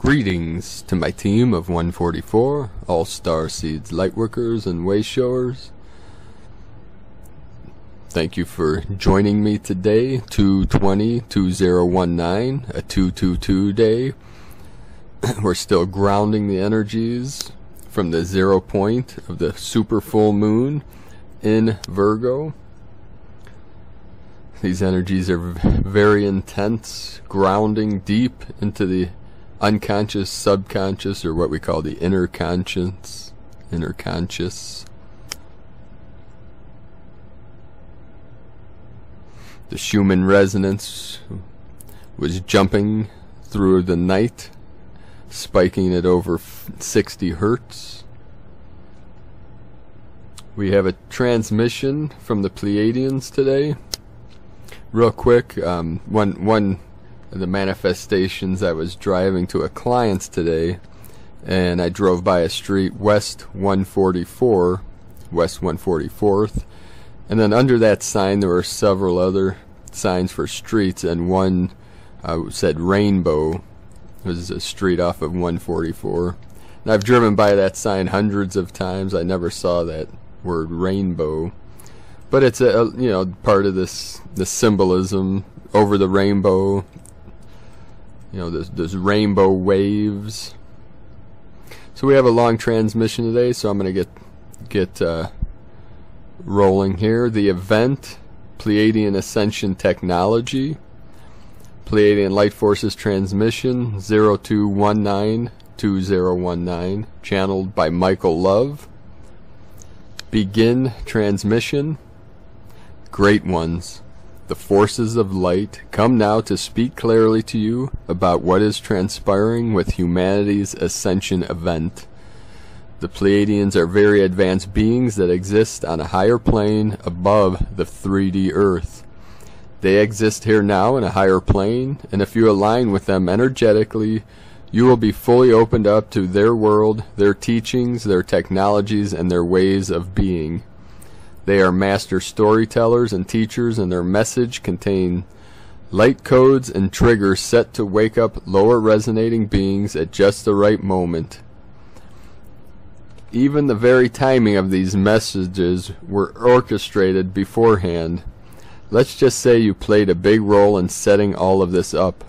Greetings to my team of 144, all Starseeds, Lightworkers, and Wayshowers. Thank you for joining me today, 2/20/2019, a 222 day. We're still grounding the energies from the 0 point of the super full moon in Virgo. These energies are very intense, grounding deep into the unconscious, subconscious, or what we call the inner conscious. The Schumann resonance was jumping through the night, spiking at over 60 hertz. We have a transmission from the Pleiadians today. Real quick, one of the manifestations, I was driving to a client's today, and I drove by a street, West 144th, and then under that sign there were several other signs for streets, and one said Rainbow. It was a street off of 144. And I've driven by that sign hundreds of times. I never saw that word rainbow. But it's a part of the symbolism over the rainbow. There's rainbow waves. So we have a long transmission today, so I'm going to get rolling here. The event, Pleiadian Ascension Technology, Pleiadian Light Forces Transmission 02192019, channeled by Michael Love. Begin transmission. Great ones, the forces of light come now to speak clearly to you about what is transpiring with humanity's ascension event. The Pleiadians are very advanced beings that exist on a higher plane above the 3D Earth. They exist here now in a higher plane, and if you align with them energetically, you will be fully opened up to their world, their teachings, their technologies, and their ways of being. They are master storytellers and teachers, and their message contain light codes and triggers set to wake up lower resonating beings at just the right moment. Even the very timing of these messages were orchestrated beforehand. Let's just say you played a big role in setting all of this up.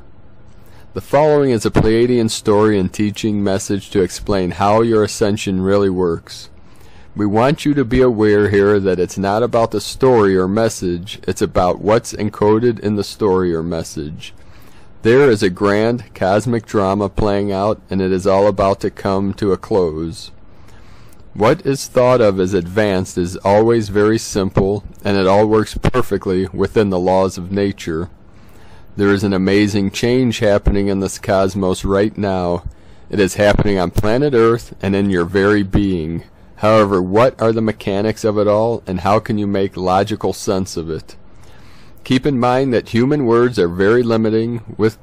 The following is a Pleiadian story and teaching message to explain how your ascension really works. We want you to be aware here that it's not about the story or message, it's about what's encoded in the story or message. There is a grand cosmic drama playing out, and it is all about to come to a close. What is thought of as advanced is always very simple, and it all works perfectly within the laws of nature. There is an amazing change happening in this cosmos right now. It is happening on planet Earth and in your very being. However, what are the mechanics of it all, and how can you make logical sense of it? Keep in mind that human words are very limiting with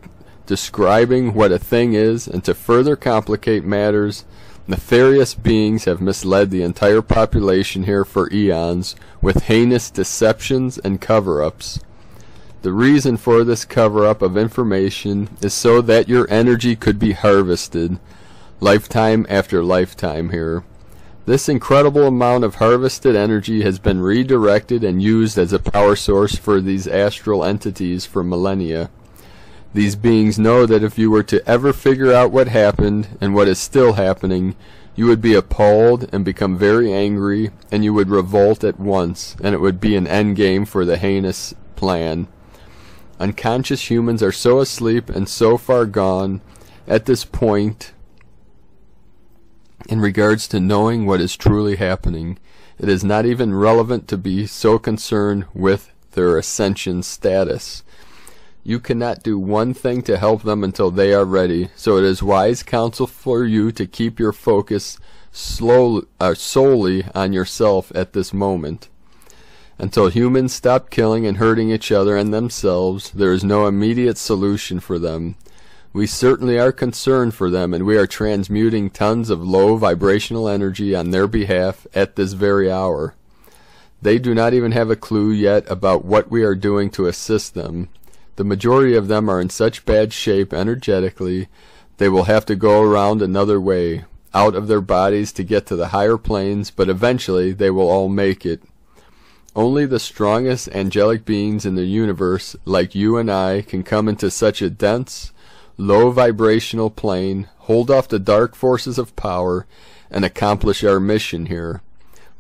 describing what a thing is, and to further complicate matters, nefarious beings have misled the entire population here for eons with heinous deceptions and cover-ups. The reason for this cover-up of information is so that your energy could be harvested, lifetime after lifetime here. This incredible amount of harvested energy has been redirected and used as a power source for these astral entities for millennia. These beings know that if you were to ever figure out what happened and what is still happening, you would be appalled and become very angry, and you would revolt at once, and it would be an endgame for the heinous plan. Unconscious humans are so asleep and so far gone at this point in regards to knowing what is truly happening. It is not even relevant to be so concerned with their ascension status. You cannot do one thing to help them until they are ready, so it is wise counsel for you to keep your focus solely on yourself at this moment. Until humans stop killing and hurting each other and themselves, there is no immediate solution for them. We certainly are concerned for them, and we are transmuting tons of low vibrational energy on their behalf at this very hour. They do not even have a clue yet about what we are doing to assist them. The majority of them are in such bad shape energetically They will have to go around another way, out of their bodies to get to the higher planes, but eventually they will all make it. Only the strongest angelic beings in the universe, like you and I, can come into such a dense, low vibrational plane, hold off the dark forces of power, and accomplish our mission here.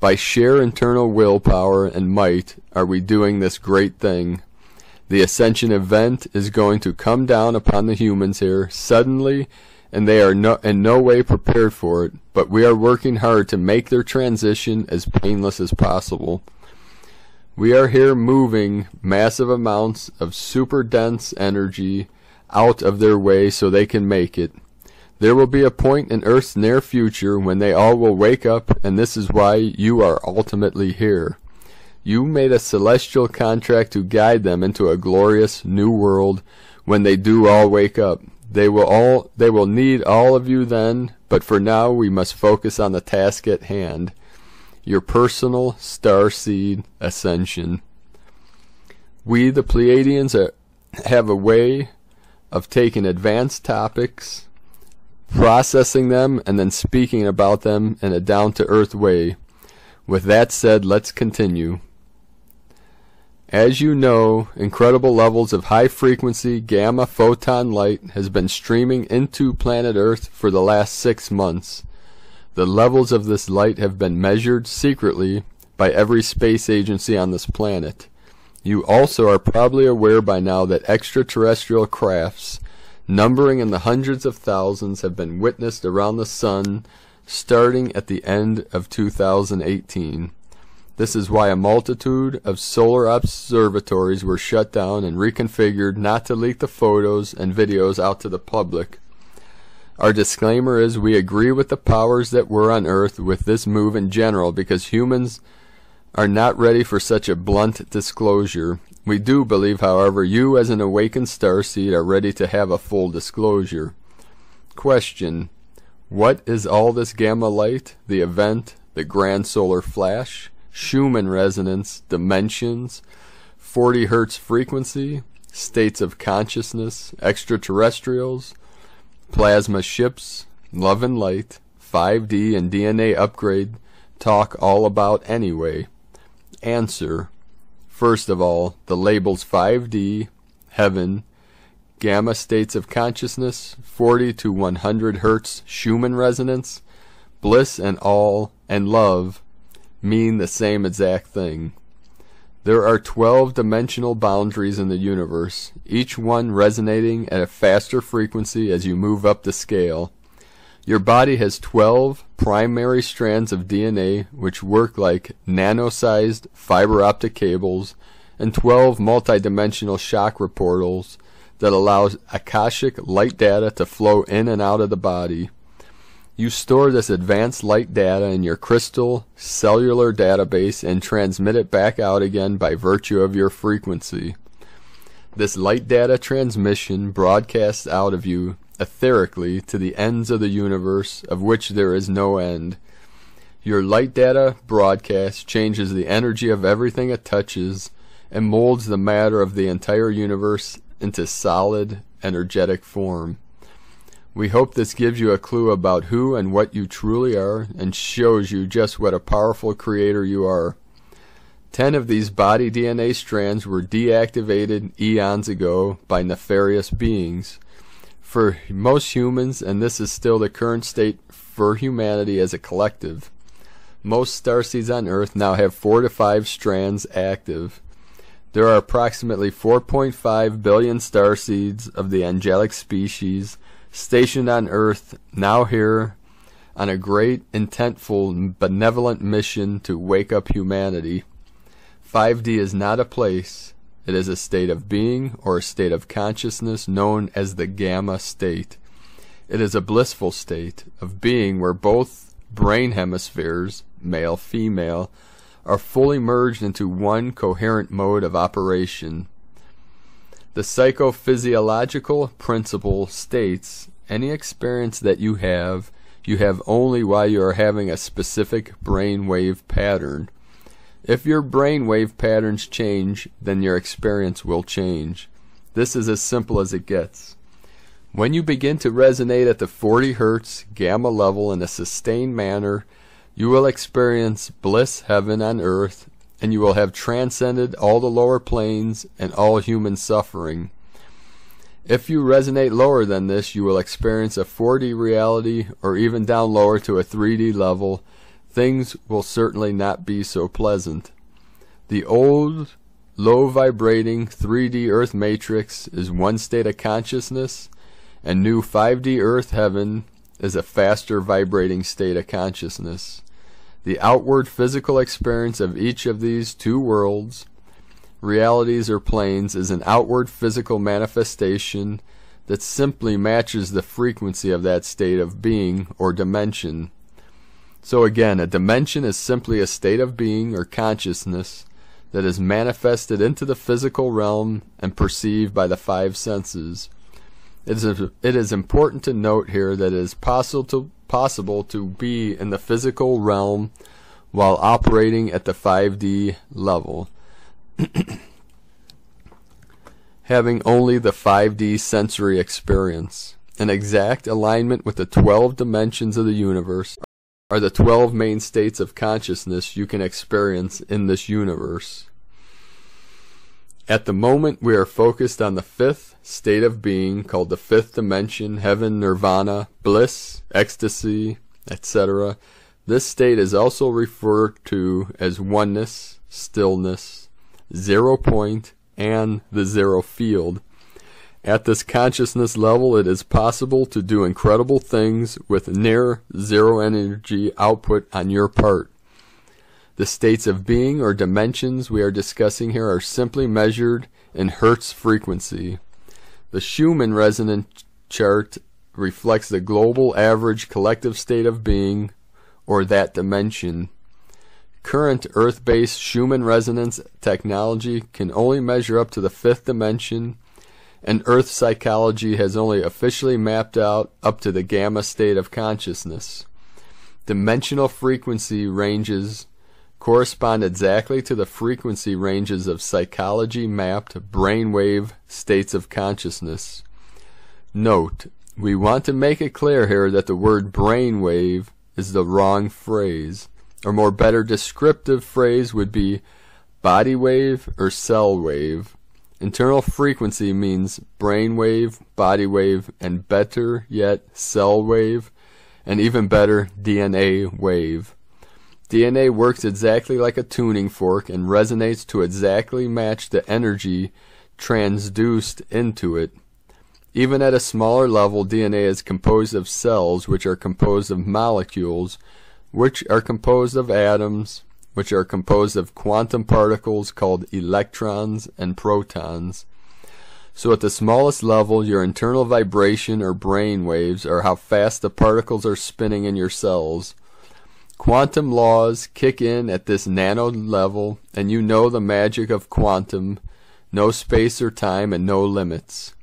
By sheer internal willpower and might are we doing this great thing. The Ascension event is going to come down upon the humans here suddenly, and they are in no way prepared for it, but we are working hard to make their transition as painless as possible. We are here moving massive amounts of super dense energy out of their way so they can make it. There will be a point in Earth's near future when they all will wake up, and this is why you are ultimately here. You made a celestial contract to guide them into a glorious new world when they do all wake up. They will need all of you then, but for now we must focus on the task at hand. Your personal Starseed Ascension. We, the Pleiadians, have a way of taking advanced topics, processing them, and then speaking about them in a down-to-earth way. With that said, let's continue. As you know, incredible levels of high-frequency gamma photon light has been streaming into planet Earth for the last 6 months. The levels of this light have been measured secretly by every space agency on this planet. You also are probably aware by now that extraterrestrial crafts, numbering in the hundreds of thousands, have been witnessed around the sun starting at the end of 2018. This is why a multitude of solar observatories were shut down and reconfigured not to leak the photos and videos out to the public. Our disclaimer is we agree with the powers that were on Earth with this move in general because humans are not ready for such a blunt disclosure. We do believe, however, you as an awakened starseed are ready to have a full disclosure. Question: what is all this gamma light, the event, the grand solar flash, Schumann resonance, dimensions, 40 Hz frequency, states of consciousness, extraterrestrials, plasma ships, love and light, 5D and DNA upgrade talk all about anyway? Answer: first of all, the labels 5D, heaven, gamma states of consciousness, 40 to 100 Hz Schumann resonance, bliss and all, and love mean the same exact thing. There are 12 dimensional boundaries in the universe, each one resonating at a faster frequency as you move up the scale. Your body has 12 primary strands of DNA which work like nano-sized fiber optic cables, and 12 multidimensional chakra portals that allow Akashic light data to flow in and out of the body. You store this advanced light data in your crystal cellular database and transmit it back out again by virtue of your frequency. This light data transmission broadcasts out of you etherically to the ends of the universe, of which there is no end. Your light data broadcast changes the energy of everything it touches and molds the matter of the entire universe into solid, energetic form. We hope this gives you a clue about who and what you truly are and shows you just what a powerful creator you are. 10 of these body DNA strands were deactivated eons ago by nefarious beings. For most humans, and this is still the current state for humanity as a collective, most starseeds on Earth now have 4 to 5 strands active. There are approximately 4.5 billion starseeds of the angelic species stationed on Earth, now here on a great, intentful, benevolent mission to wake up humanity. 5D is not a place, it is a state of being or a state of consciousness known as the gamma state. It is a blissful state of being where both brain hemispheres, male, female, are fully merged into one coherent mode of operation. The psychophysiological principle states any experience that you have only while you are having a specific brainwave pattern. If your brainwave patterns change, then your experience will change. This is as simple as it gets. When you begin to resonate at the 40 Hz gamma level in a sustained manner, you will experience bliss heaven on earth, and you will have transcended all the lower planes and all human suffering. If you resonate lower than this, you will experience a 4D reality, or even down lower to a 3D level. Things will certainly not be so pleasant. The old, low-vibrating 3D Earth matrix is one state of consciousness, and new 5D Earth heaven is a faster vibrating state of consciousness. The outward physical experience of each of these two worlds, realities or planes, is an outward physical manifestation that simply matches the frequency of that state of being or dimension. So again, a dimension is simply a state of being or consciousness that is manifested into the physical realm and perceived by the five senses. It is important to note here that it is possible to be in the physical realm while operating at the 5D level, having only the 5D sensory experience. An exact alignment with the 12 dimensions of the universe are the 12 main states of consciousness you can experience in this universe. At the moment, we are focused on the fifth state of being, called the fifth dimension, heaven, nirvana, bliss, ecstasy, etc. This state is also referred to as oneness, stillness, 0 point, and the zero field. At this consciousness level, it is possible to do incredible things with near zero energy output on your part. The states of being or dimensions we are discussing here are simply measured in Hertz frequency. The Schumann resonance chart reflects the global average collective state of being, or that dimension. Current Earth-based Schumann resonance technology can only measure up to the fifth dimension, and Earth psychology has only officially mapped out up to the gamma state of consciousness. Dimensional frequency ranges correspond exactly to the frequency ranges of psychology-mapped brainwave states of consciousness. Note, we want to make it clear here that the word brainwave is the wrong phrase. Or more better descriptive phrase would be body wave or cell wave. Internal frequency means brainwave, body wave, and better yet cell wave, and even better DNA wave. DNA works exactly like a tuning fork and resonates to exactly match the energy transduced into it. Even at a smaller level, DNA is composed of cells, which are composed of molecules, which are composed of atoms, which are composed of quantum particles called electrons and protons. So at the smallest level, your internal vibration or brain waves are how fast the particles are spinning in your cells. Quantum laws kick in at this nano level, and you know the magic of quantum, no space or time and no limits.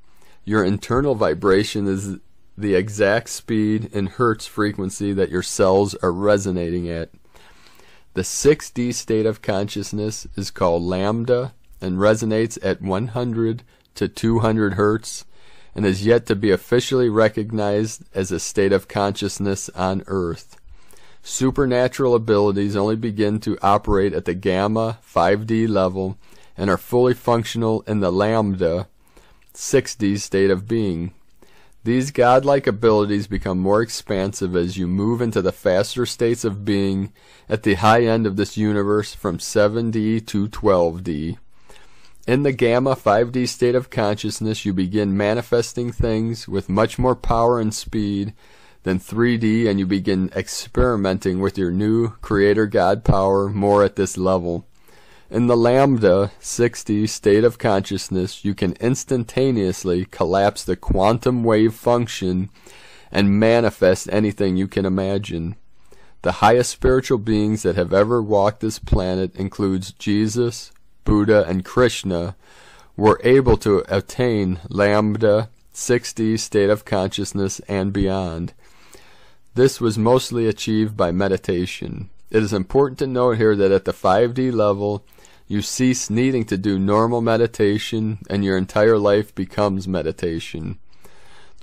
Your internal vibration is the exact speed in Hertz frequency that your cells are resonating at. The 6D state of consciousness is called lambda and resonates at 100 to 200 Hertz and is yet to be officially recognized as a state of consciousness on Earth. Supernatural abilities only begin to operate at the gamma 5D level and are fully functional in the lambda 6D state of being. These godlike abilities become more expansive as you move into the faster states of being at the high end of this universe from 7D to 12D. In the gamma 5D state of consciousness, you begin manifesting things with much more power and speed than 3D, and you begin experimenting with your new creator God power more at this level. In the lambda 6D state of consciousness, you can instantaneously collapse the quantum wave function and manifest anything you can imagine. The highest spiritual beings that have ever walked this planet includes Jesus, Buddha, and Krishna, were able to attain lambda 6D state of consciousness and beyond. This was mostly achieved by meditation. It is important to note here that at the 5D level, you cease needing to do normal meditation and your entire life becomes meditation.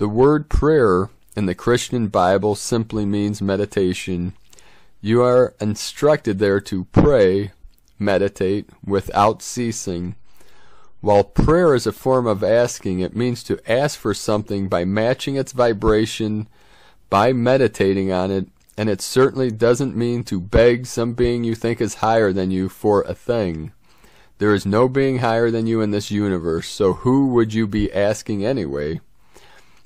The word prayer in the Christian Bible simply means meditation. You are instructed there to pray, meditate, without ceasing. While prayer is a form of asking, it means to ask for something by matching its vibration, by meditating on it, and it certainly doesn't mean to beg some being you think is higher than you for a thing. There is no being higher than you in this universe, so who would you be asking anyway?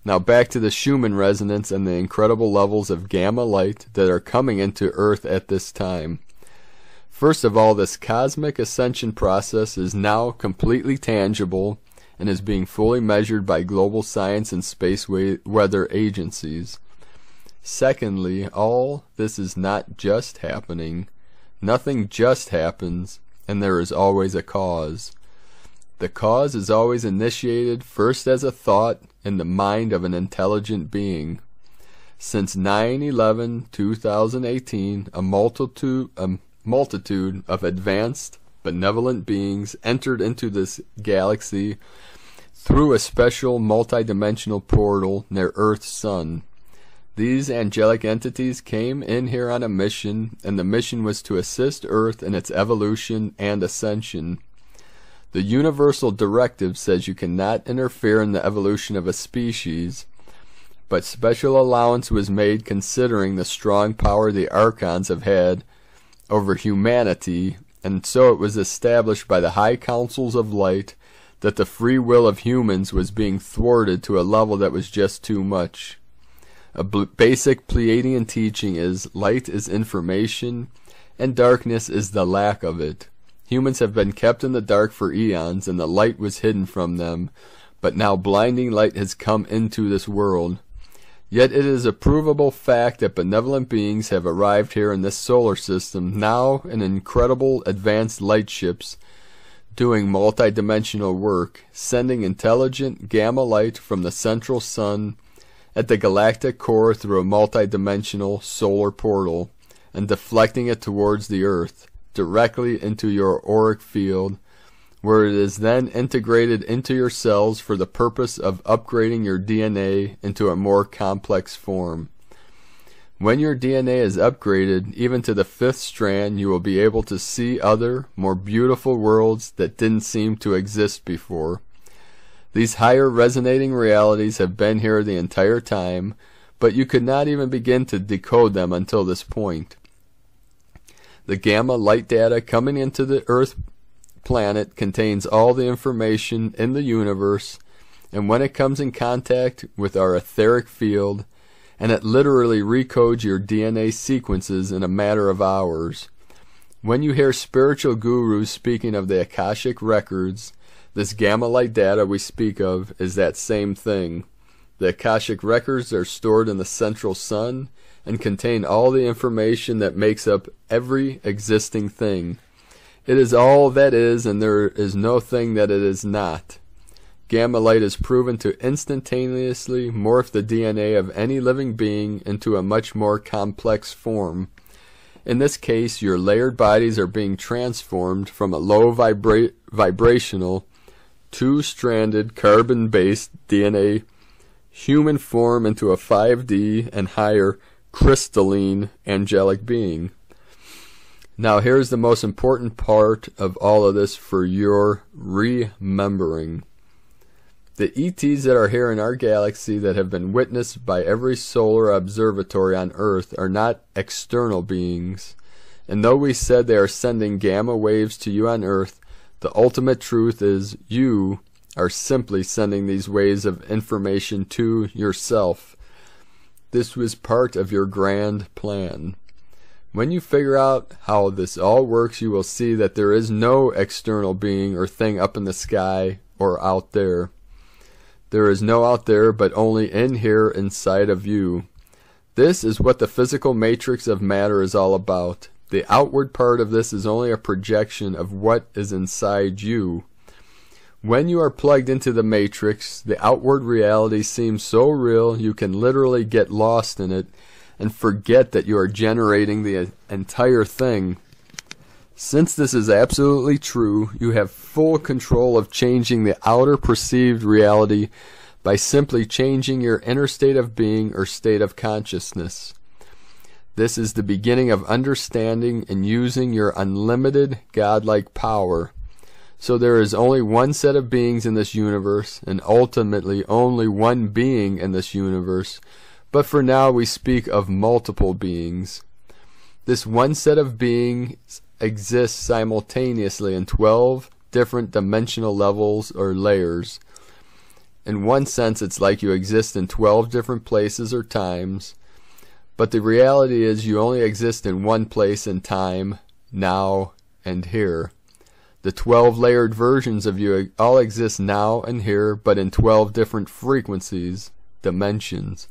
Now back to the Schumann resonance and the incredible levels of gamma light that are coming into Earth at this time. First of all, this cosmic ascension process is now completely tangible and is being fully measured by global science and space weather agencies. Secondly, all this is not just happening. Nothing just happens, and there is always a cause. The cause is always initiated first as a thought in the mind of an intelligent being. Since 9/11/2018, a multitude of advanced, benevolent beings entered into this galaxy through a special multidimensional portal near Earth's sun. These angelic entities came in here on a mission, and the mission was to assist Earth in its evolution and ascension. The universal directive says you cannot interfere in the evolution of a species, but special allowance was made considering the strong power the Archons have had over humanity, and so it was established by the high councils of light that the free will of humans was being thwarted to a level that was just too much. A basic Pleiadian teaching is light is information and darkness is the lack of it. Humans have been kept in the dark for eons and the light was hidden from them, but now blinding light has come into this world. Yet it is a provable fact that benevolent beings have arrived here in this solar system, now in incredible advanced light ships, doing multidimensional work, sending intelligent gamma light from the central sun at the galactic core through a multidimensional solar portal, and deflecting it towards the Earth, directly into your auric field, where it is then integrated into your cells for the purpose of upgrading your DNA into a more complex form. When your DNA is upgraded, even to the 5th strand, you will be able to see other, more beautiful worlds that didn't seem to exist before. These higher resonating realities have been here the entire time, but you could not even begin to decode them until this point. The gamma light data coming into the Earth planet contains all the information in the universe, and when it comes in contact with our etheric field, and it literally recodes your DNA sequences in a matter of hours. When you hear spiritual gurus speaking of the Akashic records, this gamma light data we speak of is that same thing. The Akashic records are stored in the central sun and contain all the information that makes up every existing thing. It is all that is, and there is no thing that it is not. Gamma light is proven to instantaneously morph the DNA of any living being into a much more complex form. In this case, your layered bodies are being transformed from a low vibrational, 2-stranded carbon-based DNA human form into a 5D and higher crystalline angelic being. Now here's the most important part of all of this for your remembering. The ETs that are here in our galaxy that have been witnessed by every solar observatory on Earth are not external beings. And though we said they are sending gamma waves to you on Earth, the ultimate truth is you are simply sending these waves of information to yourself. This was part of your grand plan. When you figure out how this all works, you will see that there is no external being or thing up in the sky or out there. There is no out there, but only in here inside of you. This is what the physical matrix of matter is all about. The outward part of this is only a projection of what is inside you. When you are plugged into the matrix, the outward reality seems so real you can literally get lost in it and forget that you are generating the entire thing. Since this is absolutely true, you have full control of changing the outer perceived reality by simply changing your inner state of being or state of consciousness. This is the beginning of understanding and using your unlimited godlike power. So there is only one set of beings in this universe, and ultimately only one being in this universe, but for now we speak of multiple beings. This one set of beings exists simultaneously in 12 different dimensional levels or layers. In one sense, it's like you exist in 12 different places or times, but the reality is you only exist in one place and time, now and here. The 12 layered versions of you all exist now and here, but in 12 different frequencies, dimensions.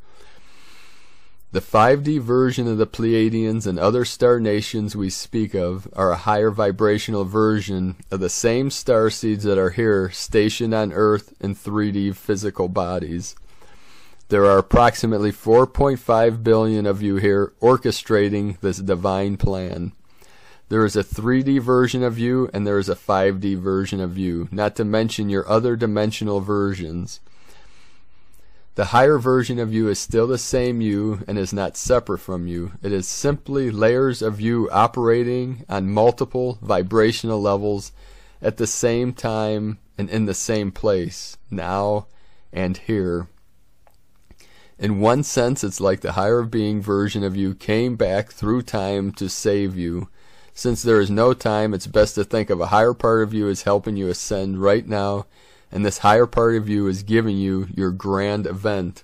The 5D version of the Pleiadians and other star nations we speak of are a higher vibrational version of the same starseeds that are here stationed on Earth in 3D physical bodies. There are approximately 4.5 billion of you here orchestrating this divine plan. There is a 3D version of you and there is a 5D version of you, not to mention your other dimensional versions. The higher version of you is still the same you and is not separate from you. It is simply layers of you operating on multiple vibrational levels at the same time and in the same place, now and here. In one sense, it's like the higher being version of you came back through time to save you. Since there is no time, it's best to think of a higher part of you as helping you ascend right now, and this higher part of you is giving you your grand event.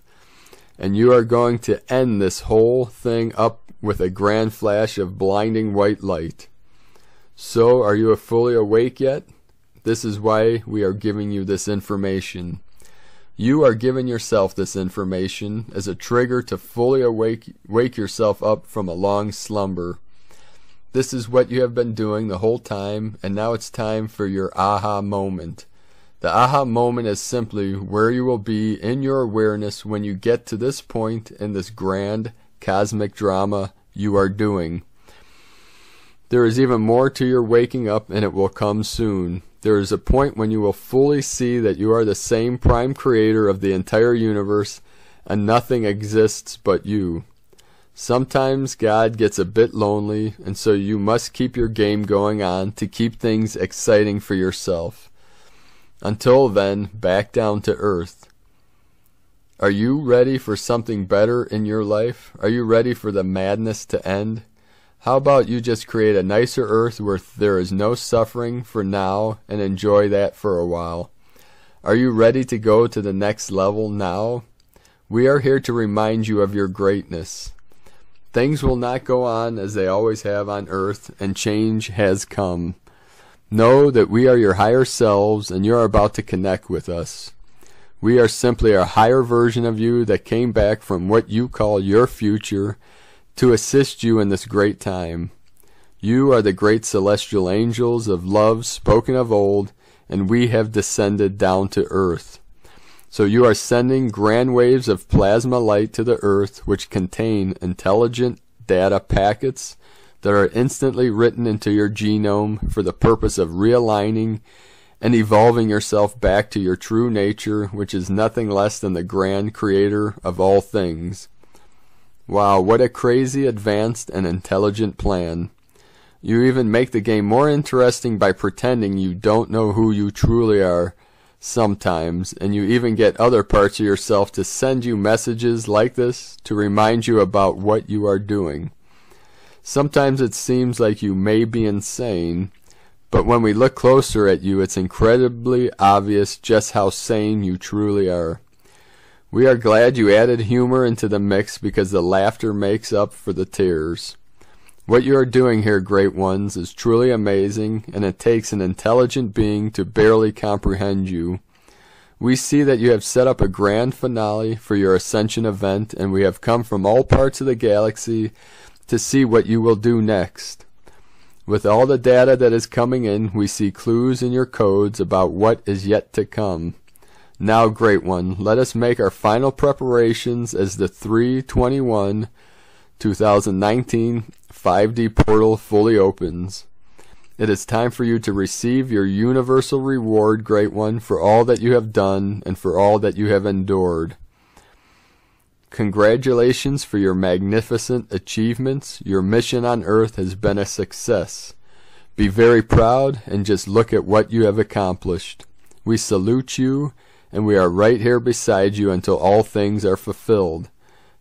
And you are going to end this whole thing up with a grand flash of blinding white light. So, are you fully awake yet? This is why we are giving you this information. You are giving yourself this information as a trigger to fully wake yourself up from a long slumber. This is what you have been doing the whole time, and now it's time for your aha moment. The aha moment is simply where you will be in your awareness when you get to this point in this grand cosmic drama you are doing. There is even more to your waking up, and it will come soon. There is a point when you will fully see that you are the same prime creator of the entire universe, and nothing exists but you. Sometimes God gets a bit lonely, and so you must keep your game going on to keep things exciting for yourself. Until then, back down to earth. Are you ready for something better in your life? Are you ready for the madness to end? How about you just create a nicer earth where there is no suffering for now and enjoy that for a while? Are you ready to go to the next level now? We are here to remind you of your greatness. Things will not go on as they always have on earth, and change has come. Know that we are your higher selves and you are about to connect with us. We are simply a higher version of you that came back from what you call your future to assist you in this great time. You are the great celestial angels of love spoken of old, and we have descended down to earth. So you are sending grand waves of plasma light to the earth which contain intelligent data packets that are instantly written into your genome for the purpose of realigning and evolving yourself back to your true nature, which is nothing less than the grand creator of all things. Wow, what a crazy, advanced, and intelligent plan. You even make the game more interesting by pretending you don't know who you truly are sometimes, and you even get other parts of yourself to send you messages like this to remind you about what you are doing. Sometimes it seems like you may be insane, but when we look closer at you, it's incredibly obvious just how sane you truly are. We are glad you added humor into the mix because the laughter makes up for the tears. What you are doing here, great ones, is truly amazing, and it takes an intelligent being to barely comprehend you. We see that you have set up a grand finale for your Ascension event, and we have come from all parts of the galaxy to see what you will do next. With all the data that is coming in, we see clues in your codes about what is yet to come. Now, great one, let us make our final preparations as the 3/21/2019 5D portal fully opens. It is time for you to receive your universal reward, Great One, for all that you have done and for all that you have endured. Congratulations for your magnificent achievements. Your mission on Earth has been a success. Be very proud and just look at what you have accomplished. We salute you, and we are right here beside you until all things are fulfilled.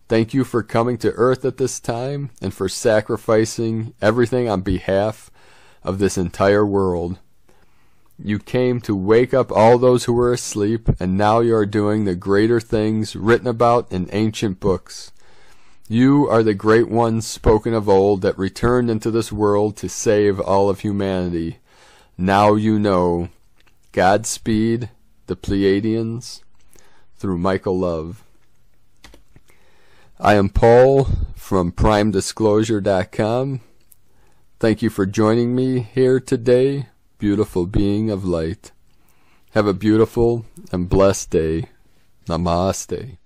Thank you for coming to Earth at this time and for sacrificing everything on behalf of this entire world. You came to wake up all those who were asleep, and now you are doing the greater things written about in ancient books. You are the great ones spoken of old that returned into this world to save all of humanity. Now you know. Godspeed, the Pleiadians, through Michael Love. I am Paul from PrimeDisclosure.com. Thank you for joining me here today, beautiful being of light. Have a beautiful and blessed day. Namaste.